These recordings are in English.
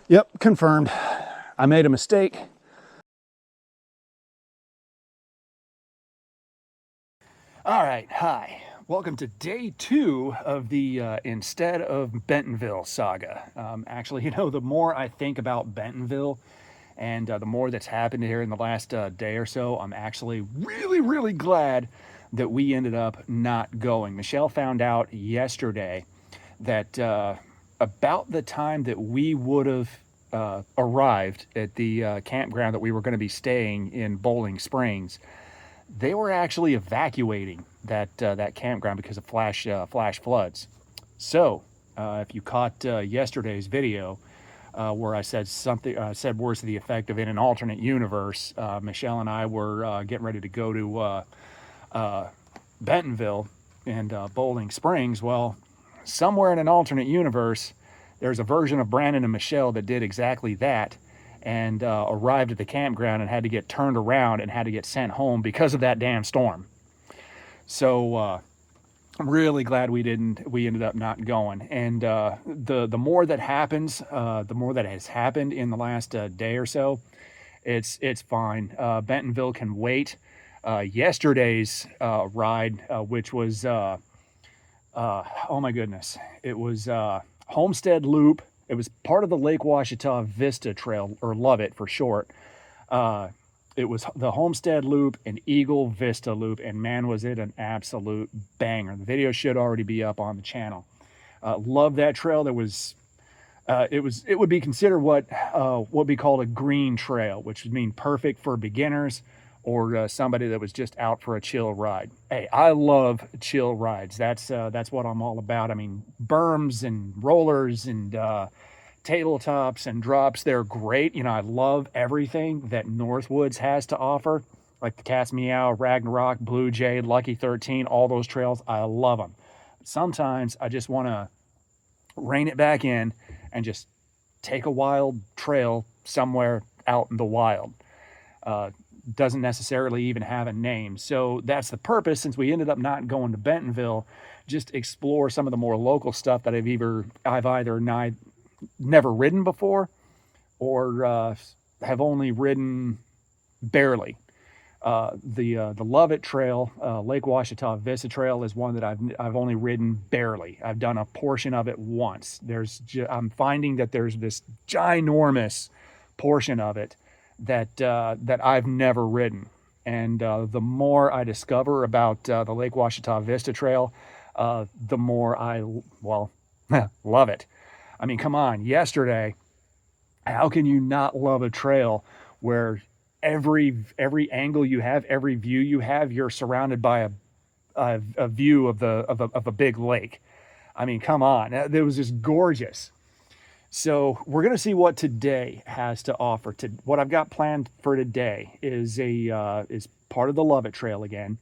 Yep, confirmed. I made a mistake. All right, hi. Welcome to day 2 of the Instead of Bentonville saga. Actually, the more I think about Bentonville and the more that's happened here in the last day or so, I'm actually really glad that we ended up not going. Michelle found out yesterday that about the time that we would have arrived at the campground that we were going to be staying in Bowling Springs, they were actually evacuating that campground because of flash floods. So, if you caught yesterday's video where I said said words to the effect of in an alternate universe, Michelle and I were getting ready to go to Bentonville and Bowling Springs. Well, somewhere in an alternate universe, there's a version of Brandon and Michelle that did exactly that and arrived at the campground and had to get turned around and had to get sent home because of that damn storm. So I'm really glad we ended up not going. And the more that happens, the more that has happened in the last day or so, it's fine. Bentonville can wait. Yesterday's ride, which was oh my goodness, it was Homestead Loop. It was part of the Lake Ouachita Vista Trail, or LOViT for short. It was the Homestead Loop and Eagle Vista Loop, and man, was it an absolute banger. The video should already be up on the channel. Love that trail. There was, it would be considered what would be called a green trail, which would mean perfect for beginners or somebody that was just out for a chill ride. Hey, I love chill rides. That's what I'm all about. I mean, berms and rollers and tabletops and drops, they're great. I love everything that Northwoods has to offer, like the Cat's Meow, Ragnarok, Blue Jay, Lucky 13, all those trails. I love them. Sometimes I just want to rein it back in and just take a wild trail somewhere out in the wild. Doesn't necessarily even have a name. So that's the purpose, since we ended up not going to Bentonville, just explore some of the more local stuff that I've either never ridden before or have only ridden barely. The LOViT Trail, Lake Ouachita Vista Trail, is one that I've only ridden barely. I've done a portion of it once. I'm finding that there's this ginormous portion of it that I've never ridden. And the more I discover about the Lake Ouachita Vista Trail, the more I love it. I mean, come on, yesterday, how can you not love a trail where every angle you have, every view you have, you're surrounded by a view of a big lake? I mean, come on, it was just gorgeous. So we're going to see what today has to offer. What I've got planned for today is part of the LOViT Trail again.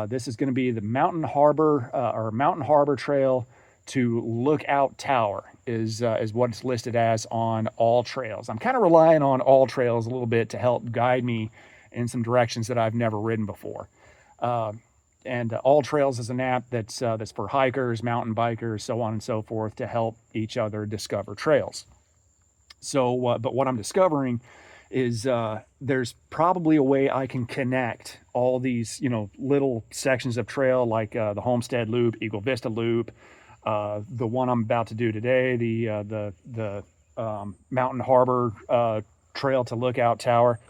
This is going to be the Mountain Harbor Trail to Lookout Tower is what it's listed as on All Trails. I'm kind of relying on All Trails a little bit to help guide me in some directions that I've never ridden before. And All Trails is an app that's for hikers, mountain bikers, so on and so forth, to help each other discover trails. So, but what I'm discovering is there's probably a way I can connect all these, little sections of trail, like the Homestead Loop, Eagle Vista Loop, the one I'm about to do today, the Mountain Harbor Trail to Lookout Tower,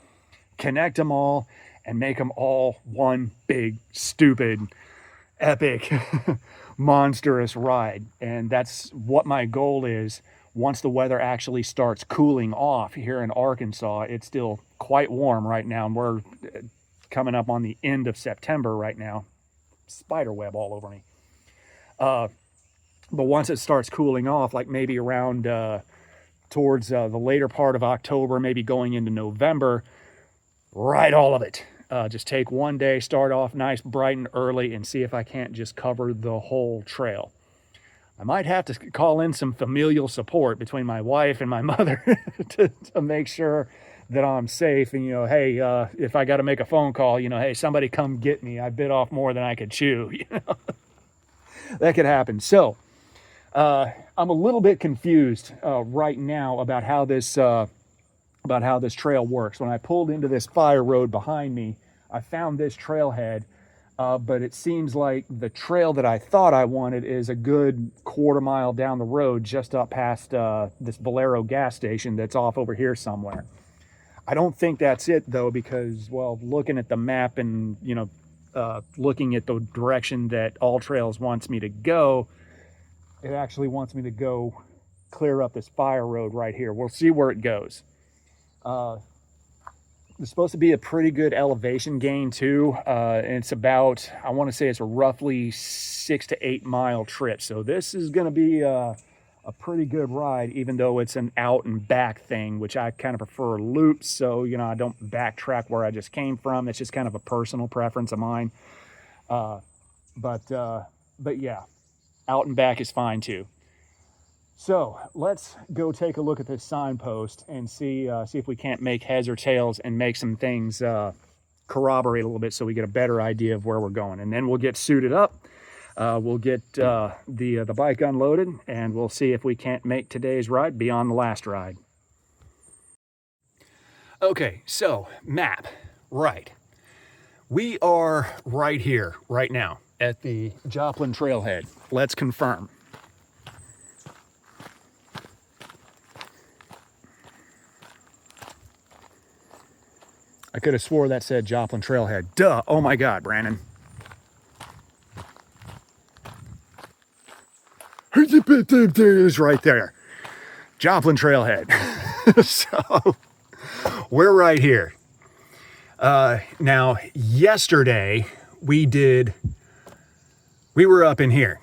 connect them all and make them all one big, stupid, epic, monstrous ride. And that's what my goal is. Once the weather actually starts cooling off here in Arkansas, it's still quite warm right now, and we're coming up on the end of September right now. Spiderweb all over me. But once it starts cooling off, like maybe around towards the later part of October, maybe going into November, ride all of it. Just take one day, start off nice, bright and early, and see if I can't just cover the whole trail. I might have to call in some familial support between my wife and my mother to make sure that I'm safe. And, hey, if I got to make a phone call, hey, somebody come get me. I bit off more than I could chew. That could happen. So I'm a little bit confused right now about how this trail works. When I pulled into this fire road behind me, I found this trailhead, but it seems like the trail that I thought I wanted is a good quarter mile down the road, just up past this Valero gas station that's off over here somewhere. I don't think that's it though, because, well, looking at the map and, you know, looking at the direction that All Trails wants me to go, it actually wants me to go clear up this fire road right here. We'll see where it goes. There's supposed to be a pretty good elevation gain too. And it's about, I want to say it's a roughly 6 to 8 mile trip. So this is going to be a pretty good ride, even though it's an out and back thing, which I kind of prefer loops. So, you know, I don't backtrack where I just came from. It's just kind of a personal preference of mine. But yeah, out and back is fine too. So let's go take a look at this signpost and see if we can't make heads or tails and make some things corroborate a little bit, so we get a better idea of where we're going. And then we'll get suited up. We'll get the bike unloaded, and we'll see if we can't make today's ride beyond the last ride. Okay, so map, right. We are right here, right now, at the Joplin Trailhead. Let's confirm. I could have swore that said Joplin Trailhead. Duh, oh my God, Brandon. It's right there. Joplin Trailhead. So, we're right here. Now, yesterday, we were up in here.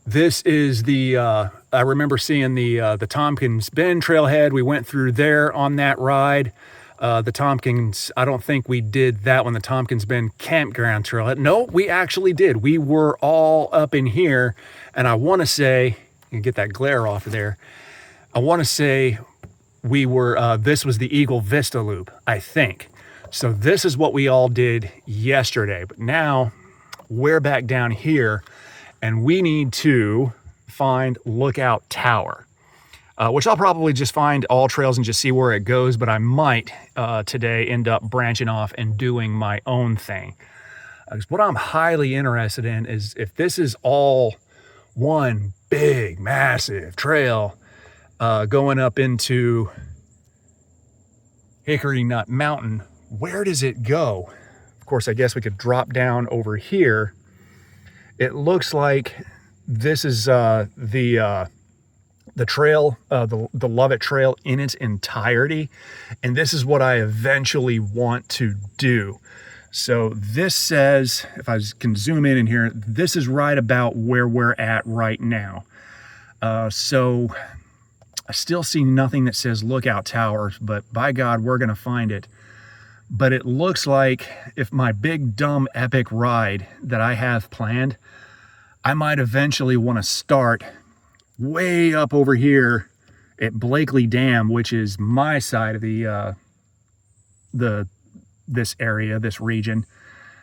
This is the, I remember seeing the Tompkins Bend Trailhead. We went through there on that ride. The Tompkins, I don't think we did that one, the Tompkins Bend Campground Trailhead. No, we actually did. We were all up in here, and I want to say, you can get that glare off of there. I want to say we were, this was the Eagle Vista Loop, I think. So this is what we all did yesterday, but now we're back down here, and we need to find Lookout Tower. Which I'll probably just find All Trails and just see where it goes, but I might today end up branching off and doing my own thing. What I'm highly interested in is if this is all one big, massive trail going up into Hickory Nut Mountain, where does it go? Of course, I guess we could drop down over here. It looks like this is the trail, the LOViT trail in its entirety. And this is what I eventually want to do. So this says, if I can zoom in here, this is right about where we're at right now. So I still see nothing that says Lookout Tower, but by God, we're going to find it. But it looks like if my big, dumb, epic ride that I have planned, I might eventually want to start way up over here at Blakely Dam, which is my side of this area, this region,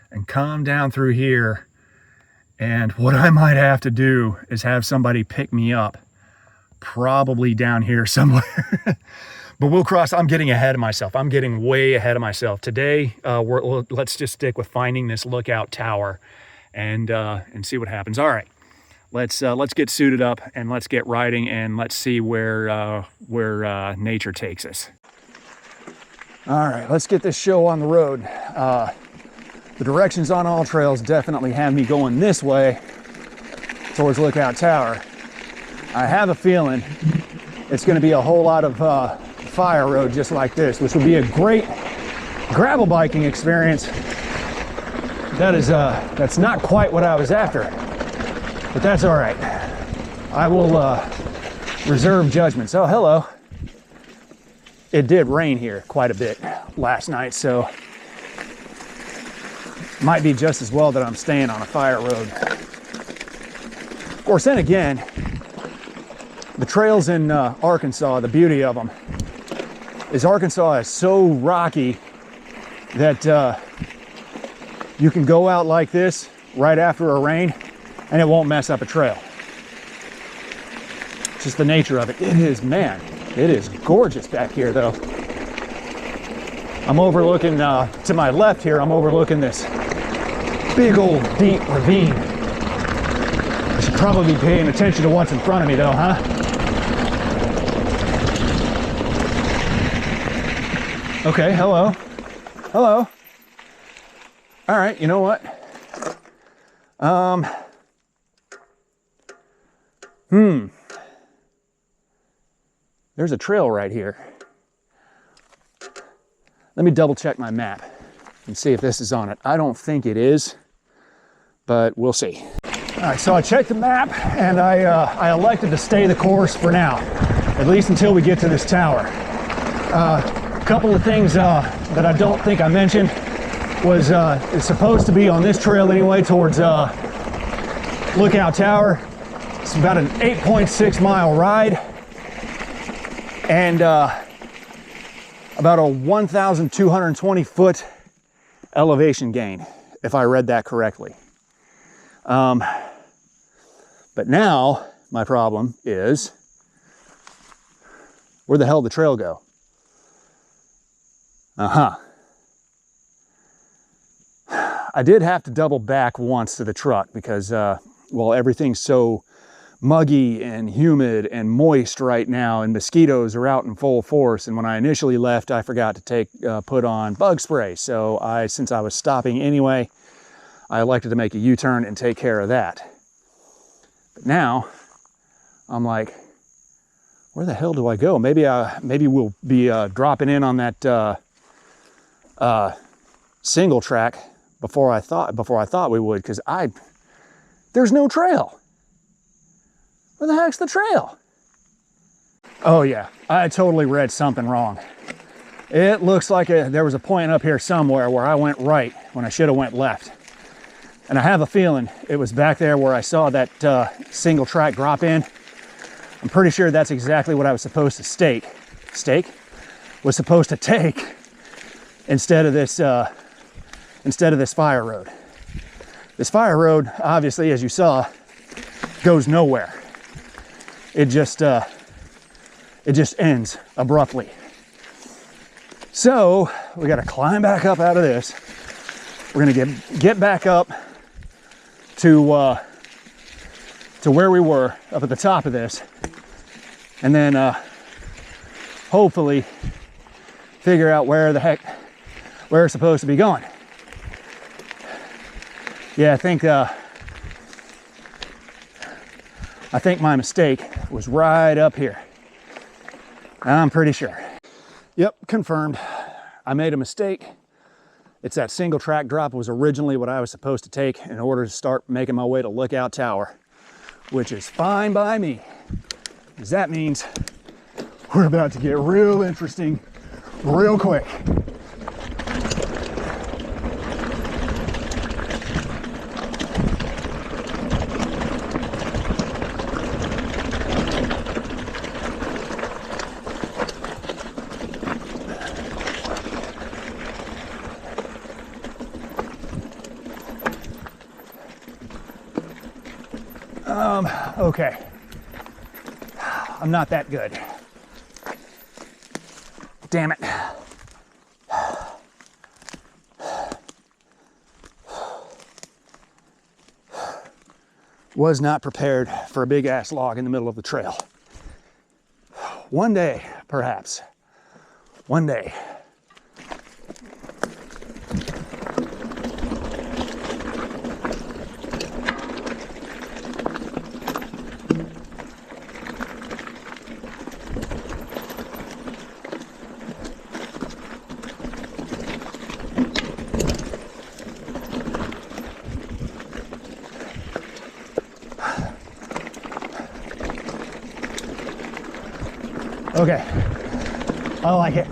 and come down through here. And what I might have to do is have somebody pick me up, probably down here somewhere. But we'll cross. I'm getting ahead of myself. I'm getting way ahead of myself today. Let's just stick with finding this Lookout Tower and see what happens. All right. Let's get suited up and let's get riding, and let's see where nature takes us. All right, let's get this show on the road. The directions on All Trails definitely have me going this way towards Lookout Tower. I have a feeling it's going to be a whole lot of fire road just like this, which would be a great gravel biking experience. That's not quite what I was after. But that's all right. I will reserve judgments. Oh, hello. It did rain here quite a bit last night, so might be just as well that I'm staying on a fire road. Of course, then again, the trails in Arkansas, the beauty of them is Arkansas is so rocky that you can go out like this right after a rain and it won't mess up a trail. just the nature of it. It is, man, it is gorgeous back here though. I'm overlooking, to my left here, I'm overlooking this big old deep ravine. I should probably be paying attention to what's in front of me though, huh? Okay, hello. Hello. All right, you know what? There's a trail right here. Let me double check my map and see if this is on it. I don't think it is, but we'll see. All right, so I checked the map and I elected to stay the course for now, at least until we get to this tower. A couple of things that I don't think I mentioned was it's supposed to be on this trail anyway towards Lookout Tower. It's about an 8.6 mile ride and about a 1,220 foot elevation gain, if I read that correctly. But now my problem is, where the hell did the trail go? I did have to double back once to the truck because, well, everything's so muggy and humid and moist right now, and mosquitoes are out in full force. And when I initially left, I forgot to put on bug spray. So since I was stopping anyway, I elected to make a U-turn and take care of that. But now I'm like, where the hell do I go? Maybe we'll be dropping in on that single track before I thought we would, because there's no trail. Where the heck's the trail? Oh yeah, I totally read something wrong. It looks like there was a point up here somewhere where I went right when I should have went left. And I have a feeling it was back there where I saw that single track drop in. I'm pretty sure that's exactly what I was supposed to was supposed to take instead of this fire road. This fire road, obviously, as you saw, goes nowhere. It just ends abruptly. So we got to climb back up out of this. We're gonna get back up to where we were up at the top of this, and then hopefully figure out where we're supposed to be going. Yeah, I think my mistake was right up here. I'm pretty sure. Yep, confirmed. I made a mistake. It's that single track drop was originally what I was supposed to take in order to start making my way to Lookout Tower, which is fine by me, because that means we're about to get real interesting real quick. Okay. I'm not that good. Damn it. Was not prepared for a big ass log in the middle of the trail. One day, perhaps. One day. Okay, I like it.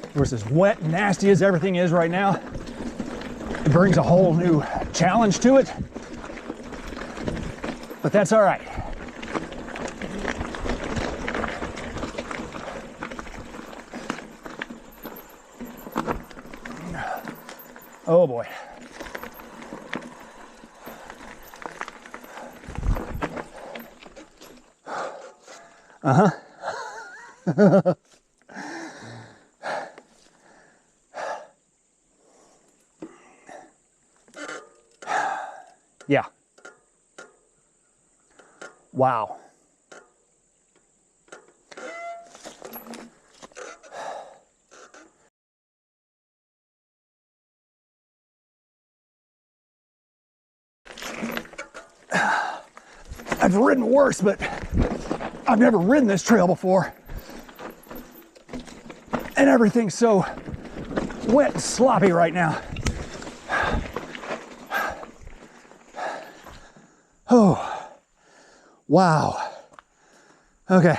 Of course, as wet and nasty as everything is right now, it brings a whole new challenge to it, but that's all right. Oh boy. Yeah. Wow. I've ridden worse, but I've never ridden this trail before. And everything's so wet and sloppy right now. Oh, wow. Okay.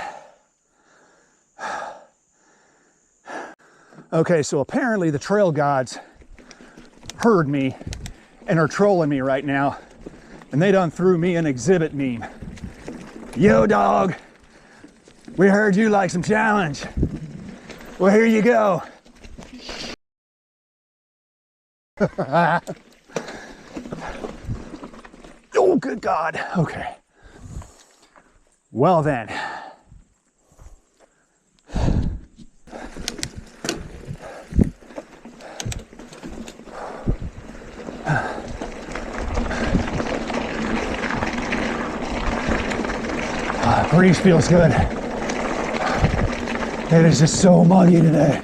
Okay, so apparently the trail gods heard me and are trolling me right now. And they done threw me an exhibit meme. Yo, dog, we heard you like some challenge. Well, here you go. Oh, good God. Okay. Well then. Breeze feels good. It is just so muggy today.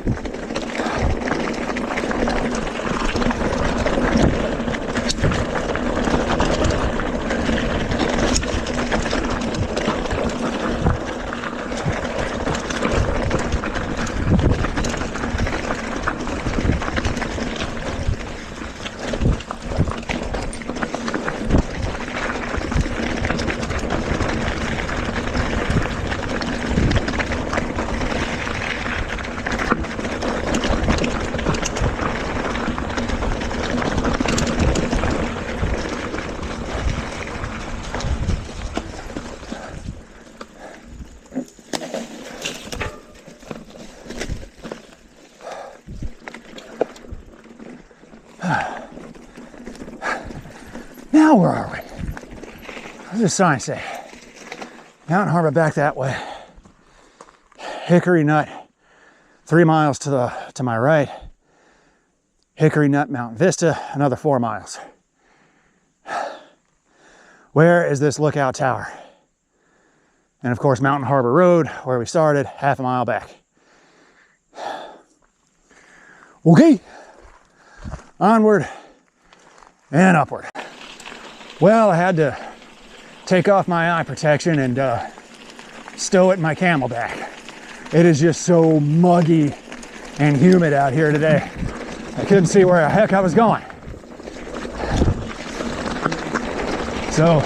Now where are we? What does the sign say? Mountain Harbor back that way. Hickory Nut, 3 miles to my right. Hickory Nut, Mountain Vista, another 4 miles. Where is this lookout tower? And of course, Mountain Harbor Road, where we started, half a mile back. Okay, onward and upward. Well, I had to take off my eye protection and stow it in my Camelback. It is just so muggy and humid out here today. I couldn't see where the heck I was going. So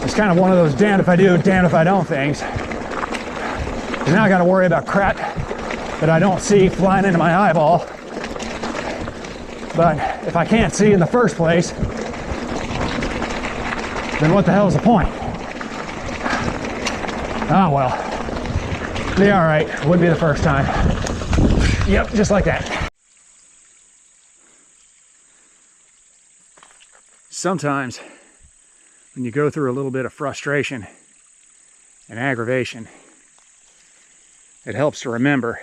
it's kind of one of those damned if I do, damned if I don't things. And now I got to worry about crap that I don't see flying into my eyeball. But if I can't see in the first place, then what the hell is the point? Oh well, be all right. Wouldn't be the first time. Yep, just like that. Sometimes when you go through a little bit of frustration and aggravation, it helps to remember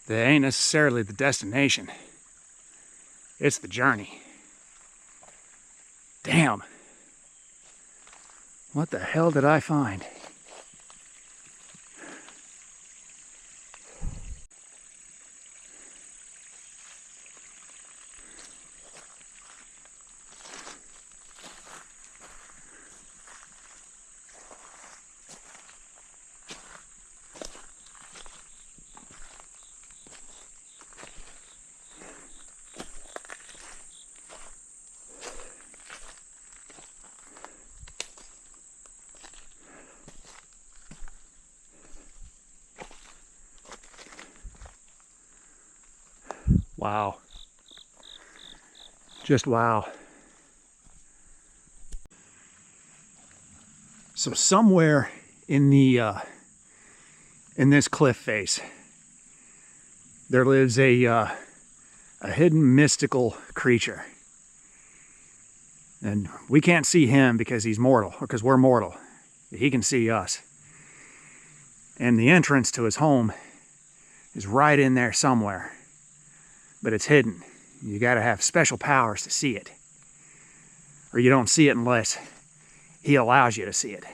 that it ain't necessarily the destination, it's the journey. Damn. What the hell did I find? Wow. Just wow. So somewhere in this cliff face, there lives a hidden mystical creature. And we can't see him because he's mortal, or because we're mortal. He can see us. And the entrance to his home is right in there somewhere. But it's hidden. You gotta have special powers to see it. Or you don't see it unless he allows you to see it.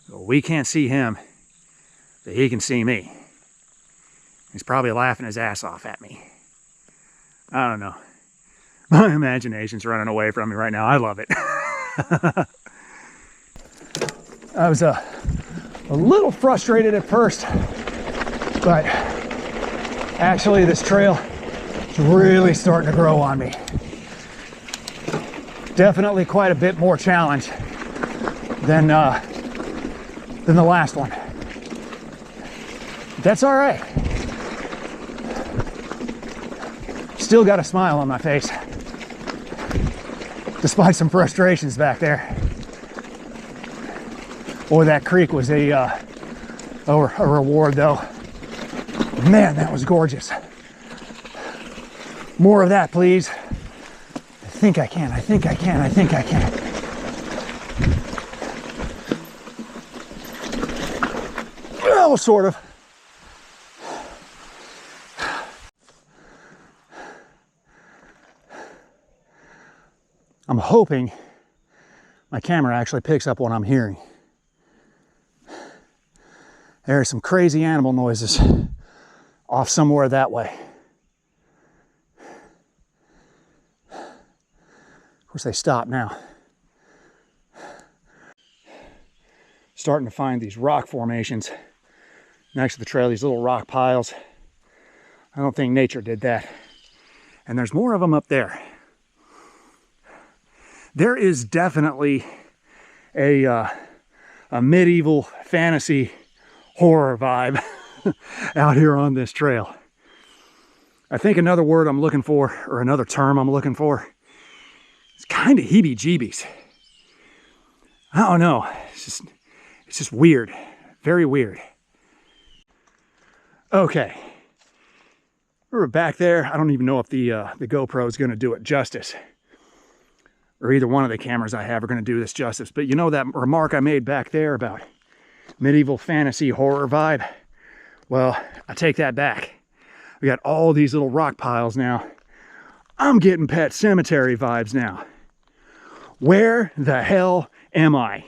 Well, we can't see him, but he can see me. He's probably laughing his ass off at me. I don't know. My imagination's running away from me right now. I love it. I was a little frustrated at first, but actually this trail is really starting to grow on me. Definitely quite a bit more challenge than the last one. That's all right. Still got a smile on my face, despite some frustrations back there. Boy, that creek was a reward though. Man, that was gorgeous. More of that, please. I think I can. Well, sort of. I'm hoping my camera actually picks up what I'm hearing. There are some crazy animal noises off somewhere that way. Of course, they stop now. Starting to find these rock formations next to the trail, these little rock piles. I don't think nature did that. And there's more of them up there. There is definitely a medieval fantasy horror vibe out here on this trail. I think another word I'm looking for, or another term I'm looking for, it's kind of heebie-jeebies. I don't know. It's just weird. Very weird. Okay. We were back there. I don't even know if the GoPro is going to do it justice, or either one of the cameras I have are going to do this justice. But you know that remark I made back there about medieval fantasy horror vibe? Well, I take that back. We got all these little rock piles now. I'm getting Pet Cemetery vibes now. Where the hell am I?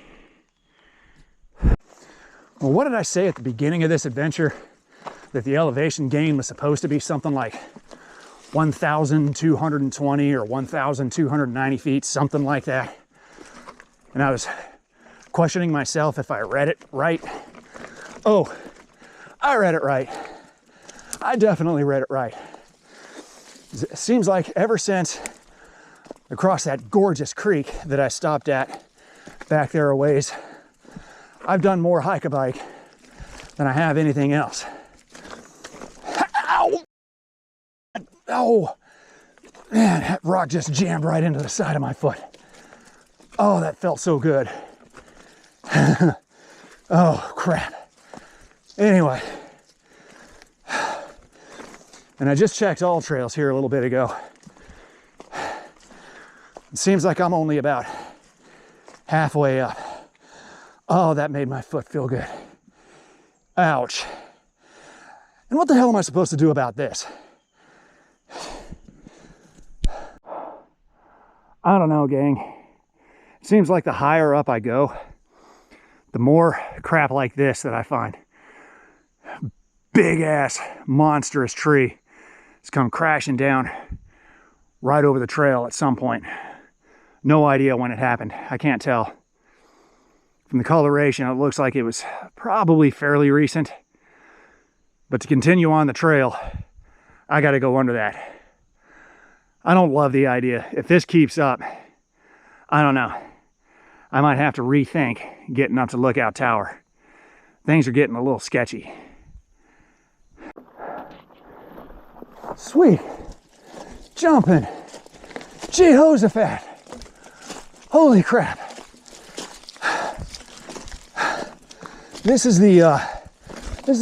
Well, what did I say at the beginning of this adventure? That the elevation gain was supposed to be something like 1,220 or 1,290 feet, something like that. And I was questioning myself if I read it right. Oh, I read it right. I definitely read it right. It seems like ever since across that gorgeous creek that I stopped at back there a ways, I've done more hike-a-bike than I have anything else. Ow! Oh, man, that rock just jammed right into the side of my foot. Oh, that felt so good. Oh, crap. Anyway, and I just checked All Trails here a little bit ago. It seems like I'm only about halfway up. Oh, that made my foot feel good. Ouch. And what the hell am I supposed to do about this? I don't know, gang. It seems like the higher up I go, the more crap like this that I find. Big ass, monstrous tree has come crashing down right over the trail at some point. No idea when it happened. I can't tell. From the coloration, it looks like it was probably fairly recent. But to continue on the trail, I gotta go under that. I don't love the idea. If this keeps up, I don't know. I might have to rethink getting up to Lookout Tower. Things are getting a little sketchy. Sweet. Jumping. Jehoshaphat. Holy crap. This has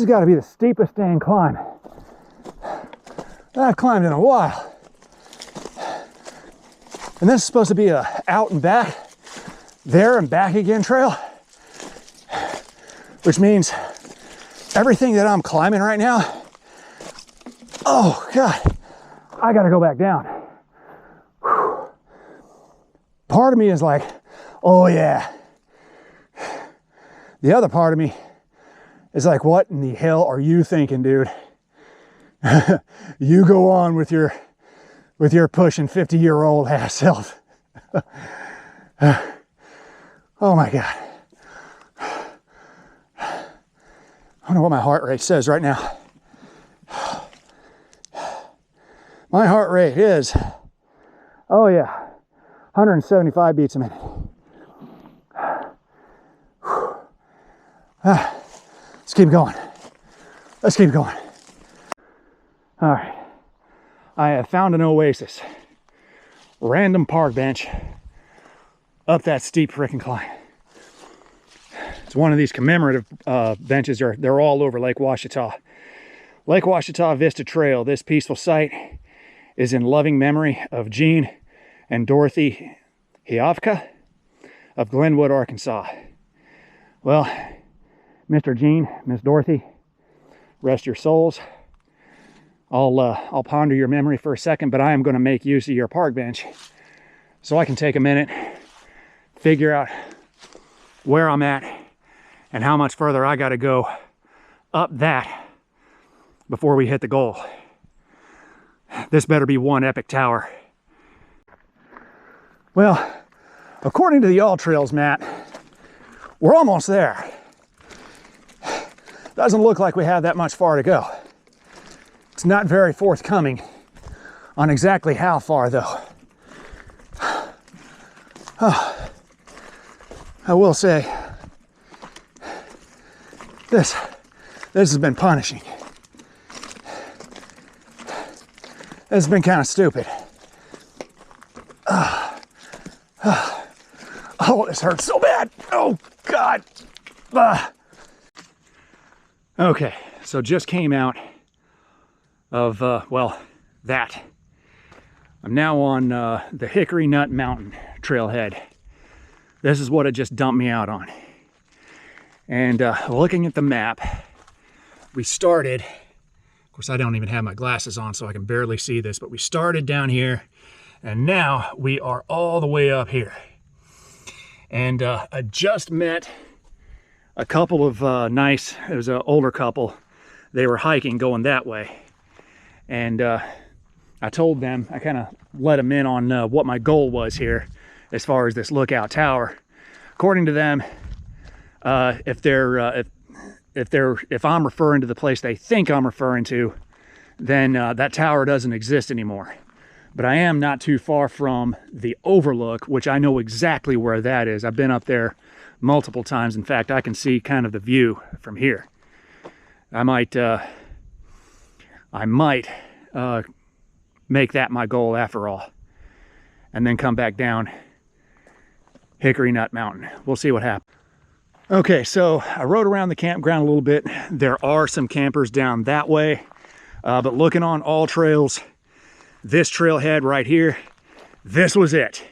got to be the steepest dang climb that I've climbed in a while. And this is supposed to be a out and back, there and back again trail, which means everything that I'm climbing right now, oh God, I gotta go back down. Whew. Part of me is like, oh yeah. The other part of me is like, what in the hell are you thinking, dude? You go on with your pushing 50-year-old ass self. Oh my God. I wonder what my heart rate says right now. My heart rate is, oh yeah, 175 beats a minute. Let's keep going. Let's keep going. All right. I have found an oasis. Random park bench up that steep frickin' climb. It's one of these commemorative benches. They're all over Lake Ouachita. Lake Ouachita Vista Trail. This peaceful site is in loving memory of Gene and Dorothy Hiavka of Glenwood, Arkansas. Well, Mr. Gene, Miss Dorothy, rest your souls. I'll ponder your memory for a second, but I am going to make use of your park bench so I can take a minute, figure out where I'm at and how much further I got to go up that before we hit the goal. This better be one epic tower. Well, according to the All Trails map, we're almost there. Doesn't look like we have that much far to go. It's not very forthcoming on exactly how far, though. Oh, I will say, this has been punishing. This has been kind of stupid. Oh, this hurts so bad. Oh, God. Okay, so just came out of, well, that. I'm now on the Hickory Nut Mountain trailhead. This is what it just dumped me out on. And looking at the map, we started, of course I don't even have my glasses on so I can barely see this, but we started down here and now we are all the way up here. And I just met a couple of it was an older couple. They were hiking going that way. And I told them, I kind of let them in on what my goal was here as far as this lookout tower. According to them, if I'm referring to the place they think I'm referring to, then that tower doesn't exist anymore. But I am not too far from the overlook, which I know exactly where that is. I've been up there multiple times. In fact, I can see kind of the view from here. I might make that my goal after all, and then come back down Hickory Nut Mountain. We'll see what happens. Okay, so I rode around the campground a little bit. There are some campers down that way, but looking on All Trails, this trailhead right here, this was it.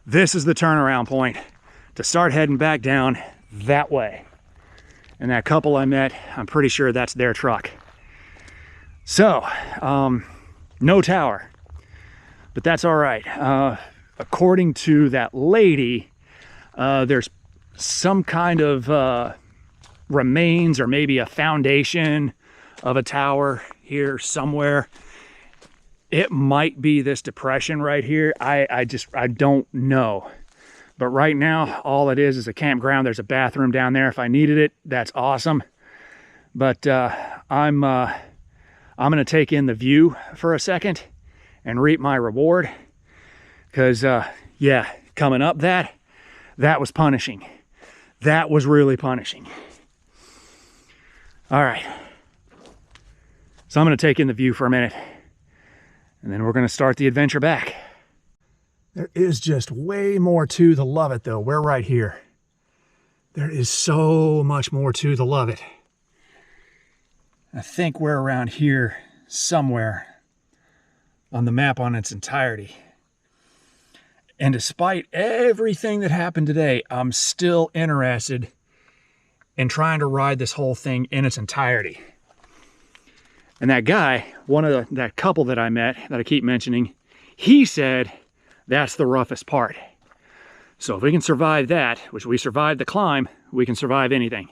This is the turnaround point to start heading back down that way. And that couple I met, I'm pretty sure that's their truck. So, no tower, but that's all right. According to that lady, there's some kind of remains or maybe a foundation of a tower here somewhere. It might be this depression right here. I don't know. But right now, all it is a campground. There's a bathroom down there. If I needed it, that's awesome. But I'm gonna take in the view for a second and reap my reward. Because yeah, coming up that was punishing. That was really punishing. All right. So I'm gonna take in the view for a minute, and then we're gonna start the adventure back. There is just way more to the LOViT though. We're right here. There is so much more to the LOViT. I think we're around here somewhere on the map on its entirety. And despite everything that happened today, I'm still interested and trying to ride this whole thing in its entirety. And that guy, that couple that I met, that I keep mentioning, he said that's the roughest part. So if we can survive that, which we survived the climb, we can survive anything.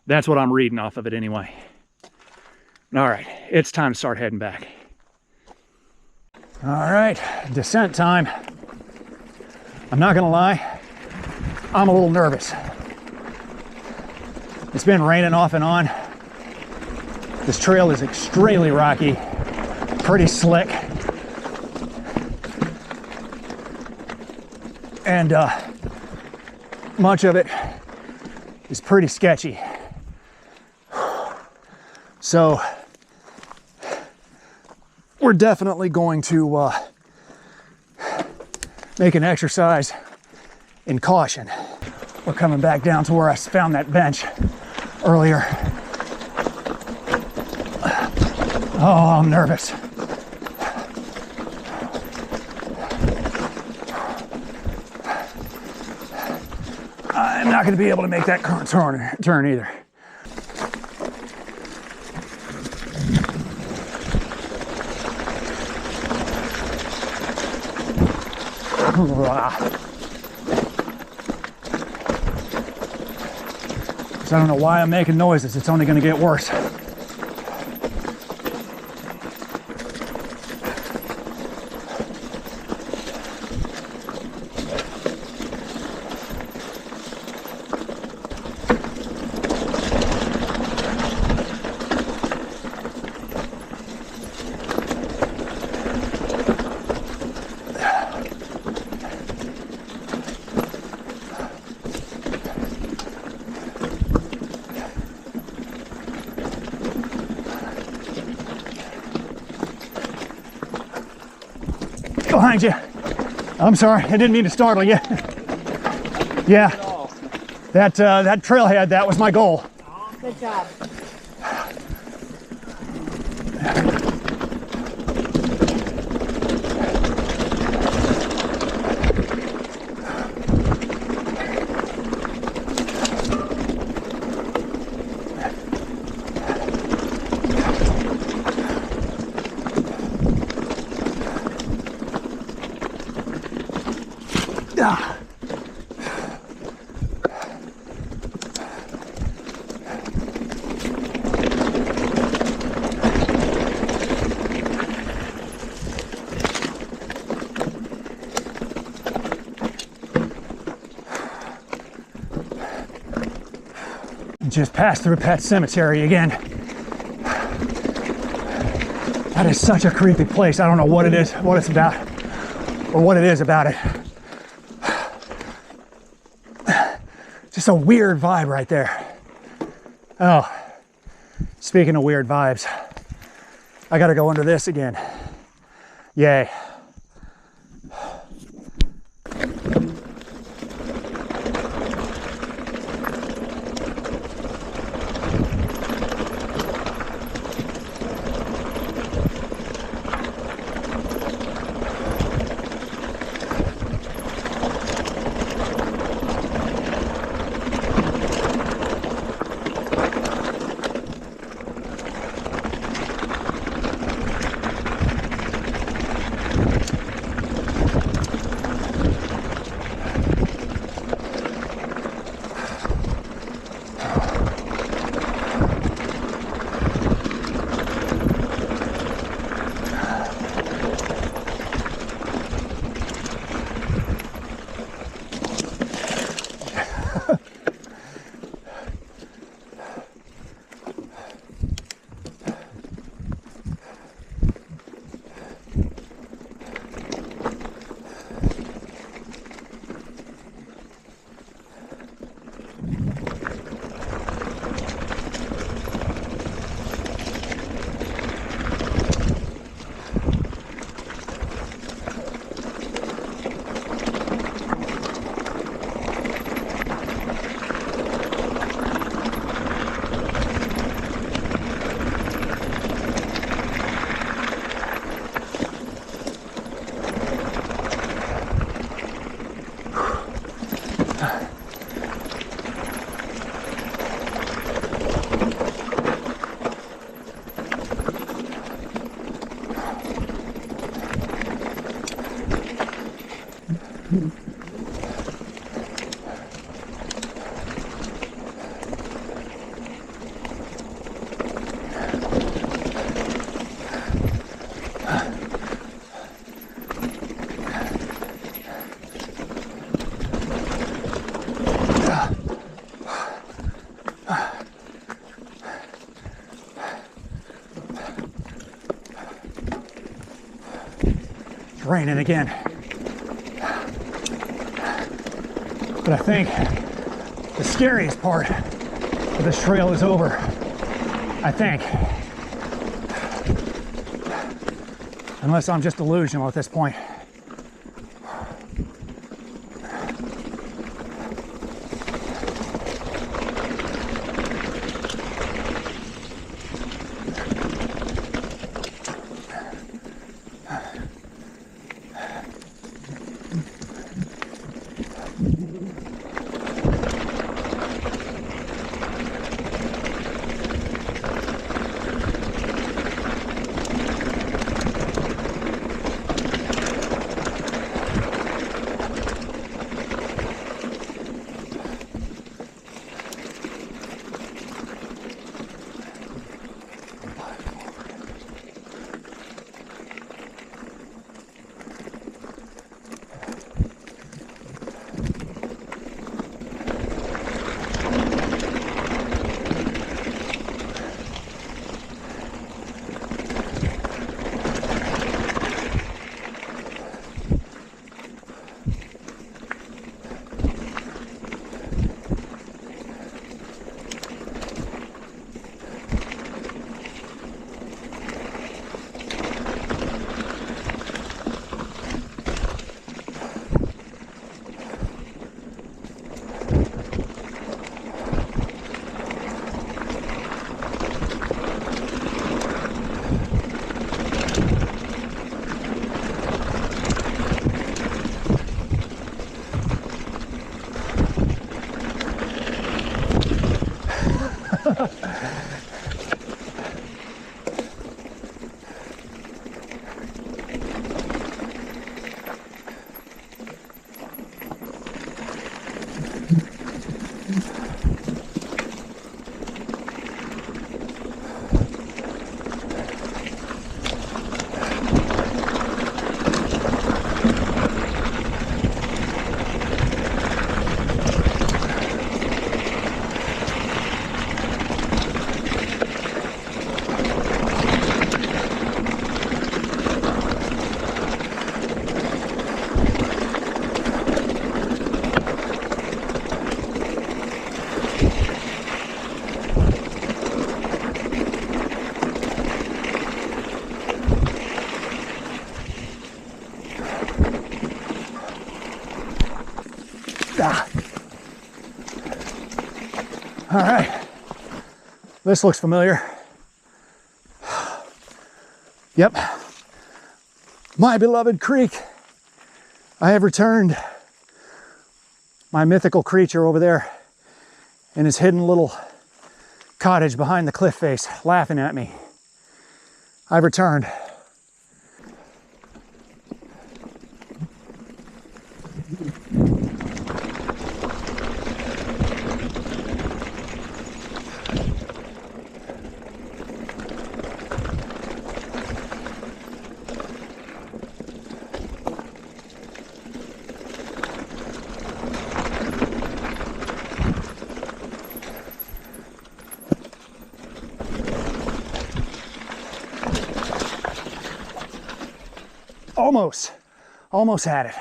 That's what I'm reading off of it anyway. All right, it's time to start heading back. All right, descent time. I'm not gonna lie, I'm a little nervous. It's been raining off and on. This trail is extremely rocky, pretty slick. And much of it is pretty sketchy. So we're definitely going to make an exercise in caution. We're coming back down to where I found that bench earlier. Oh, I'm nervous. I'm not going to be able to make that turn either. So I don't know why I'm making noises. It's only going to get worse. Behind you. I'm sorry, I didn't mean to startle you. Yeah, that trailhead, that was my goal. Good job. Just passed through Pet Cemetery again. That is such a creepy place. I don't know what it is, what it's about, or what it is about it. Just a weird vibe right there. Oh, speaking of weird vibes, I gotta go under this again. Yay. raining again. But I think the scariest part of this trail is over. I think. Unless I'm just delusional at this point. All right, this looks familiar. Yep, my beloved creek. I have returned. My mythical creature over there in his hidden little cottage behind the cliff face, laughing at me. I've returned. Almost had it.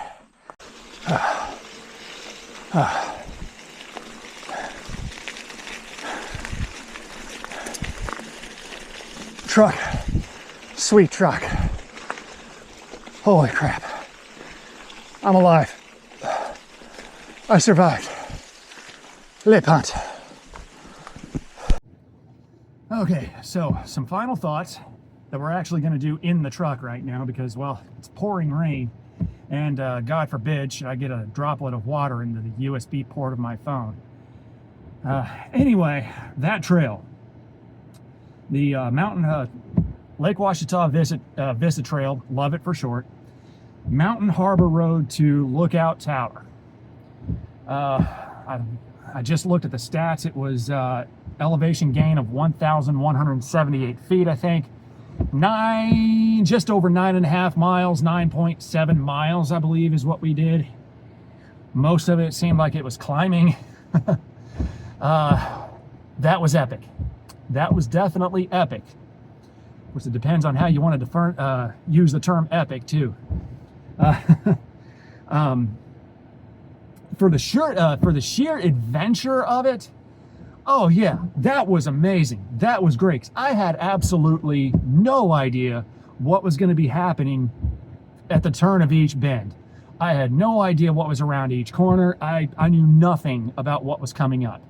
Truck, sweet truck. Holy crap. I'm alive. I survived. Le punt. Okay, so some final thoughts that we're actually going to do in the truck right now because, well, it's pouring rain and God forbid should I get a droplet of water into the USB port of my phone. Anyway, that trail, the Lake Ouachita Vista Trail, LOViT for short, Mountain Harbor Road to Lookout Tower. I just looked at the stats. It was elevation gain of 1,178 feet, I think. Just over 9.5 miles, 9.7 miles, I believe, is what we did. Most of it seemed like it was climbing. That was epic. That was definitely epic. Of course, it depends on how you want to use the term epic, too. For the sheer adventure of it, oh yeah, that was amazing. That was great. 'Cause I had absolutely no idea what was going to be happening at the turn of each bend. I had no idea what was around each corner. I knew nothing about what was coming up.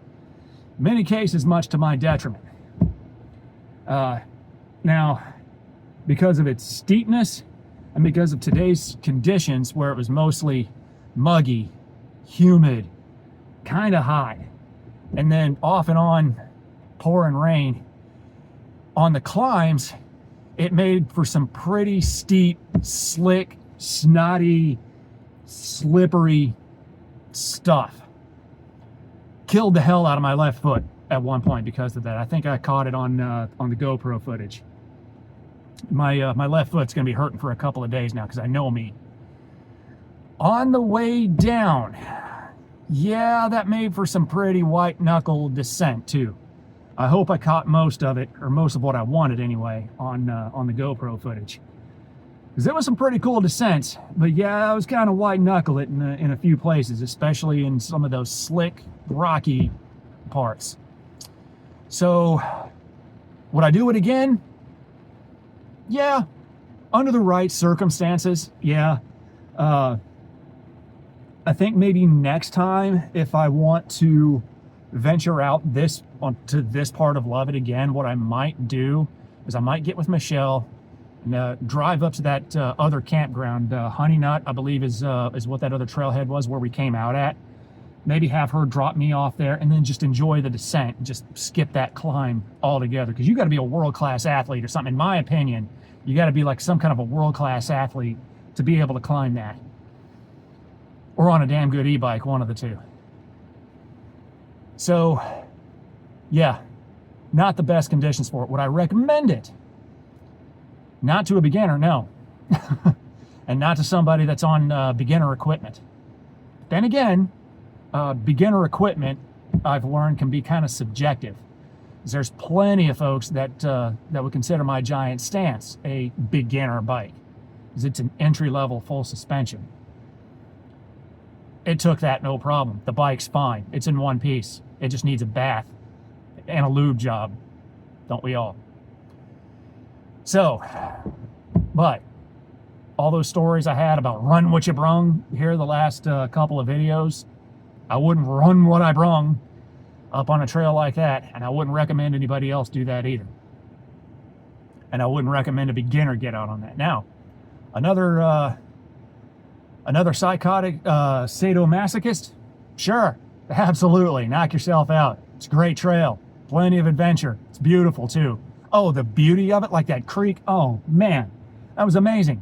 In many cases, much to my detriment. Now, because of its steepness and because of today's conditions where it was mostly muggy, humid, kind of high, and then off and on pouring rain, on the climbs, it made for some pretty steep, slick, snotty, slippery stuff. Killed the hell out of my left foot at one point because of that. I think I caught it on the GoPro footage. My left foot's gonna be hurting for a couple of days now because I know me. On the way down, yeah, that made for some pretty white knuckle descent too. I hope I caught most of it, or most of what I wanted anyway, on the GoPro footage. Because it was some pretty cool descents, but yeah, I was kind of white knuckle it in a few places, especially in some of those slick, rocky parts. So, would I do it again? Yeah, under the right circumstances, yeah. I think maybe next time, if I want to venture out onto this part of LOViT again, what I might do is I might get with Michelle and drive up to that other campground, Honey Nut, I believe is what that other trailhead was where we came out at. Maybe have her drop me off there and then just enjoy the descent and just skip that climb altogether. Because you got to be a world-class athlete or something. In my opinion, you got to be like some kind of a world-class athlete to be able to climb that. Or on a damn good e-bike, one of the two. So, yeah, not the best conditions for it. Would I recommend it? Not to a beginner, no. And not to somebody that's on beginner equipment. Then again, beginner equipment, I've learned, can be kind of subjective. There's plenty of folks that would consider my Giant Stance a beginner bike, because it's an entry-level full suspension. It took that no problem. The bike's fine. It's in one piece. It just needs a bath and a lube job. Don't we all? So, but all those stories I had about run what you brung here the last couple of videos, I wouldn't run what I brung up on a trail like that, and I wouldn't recommend anybody else do that either. And I wouldn't recommend a beginner get out on that. Now, another psychotic sadomasochist? Sure, absolutely. Knock yourself out. It's a great trail. Plenty of adventure. It's beautiful too. Oh, the beauty of it, like that creek. Oh man, that was amazing.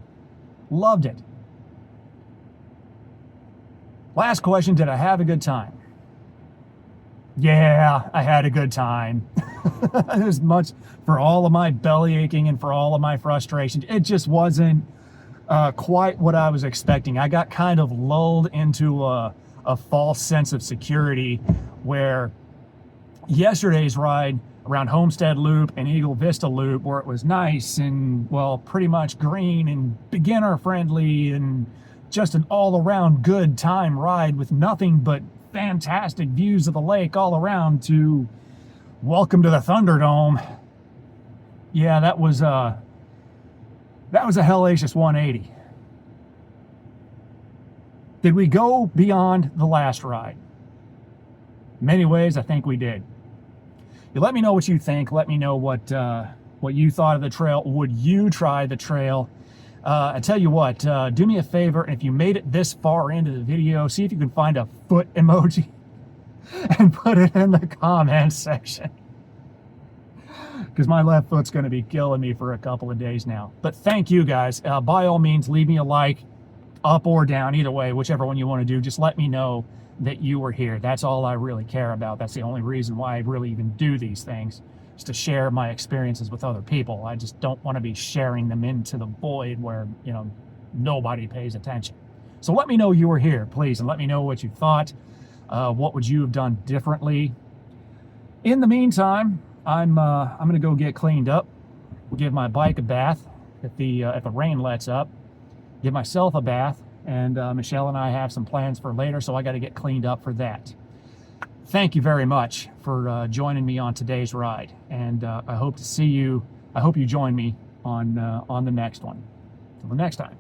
Loved it. Last question, did I have a good time? Yeah, I had a good time. As much for all of my belly aching and for all of my frustration. It just wasn't quite what I was expecting. I got kind of lulled into a false sense of security where yesterday's ride around Homestead Loop and Eagle Vista Loop, where it was nice and, well, pretty much green and beginner friendly and just an all-around good time ride with nothing but fantastic views of the lake all around, to welcome to the Thunderdome. Yeah, that was a hellacious 180. Did we go beyond the last ride? In many ways, I think we did. You let me know what you think. Let me know what you thought of the trail. Would you try the trail? I tell you what, do me a favor, and if you made it this far into the video, see if you can find a foot emoji and put it in the comments section. Because my left foot's going to be killing me for a couple of days now. But thank you guys. By all means, leave me a like, up or down, either way, whichever one you want to do. Just let me know that you were here. That's all I really care about. That's the only reason why I really even do these things, is to share my experiences with other people. I just don't want to be sharing them into the void where, you know, nobody pays attention. So let me know you were here, please, and let me know what you thought. What would you have done differently? In the meantime, I'm going to go get cleaned up, give my bike a bath if the rain lets up, give myself a bath, and Michelle and I have some plans for later, so I got to get cleaned up for that. Thank you very much for joining me on today's ride, and I hope to see you. I hope you join me on the next one. Till the next time.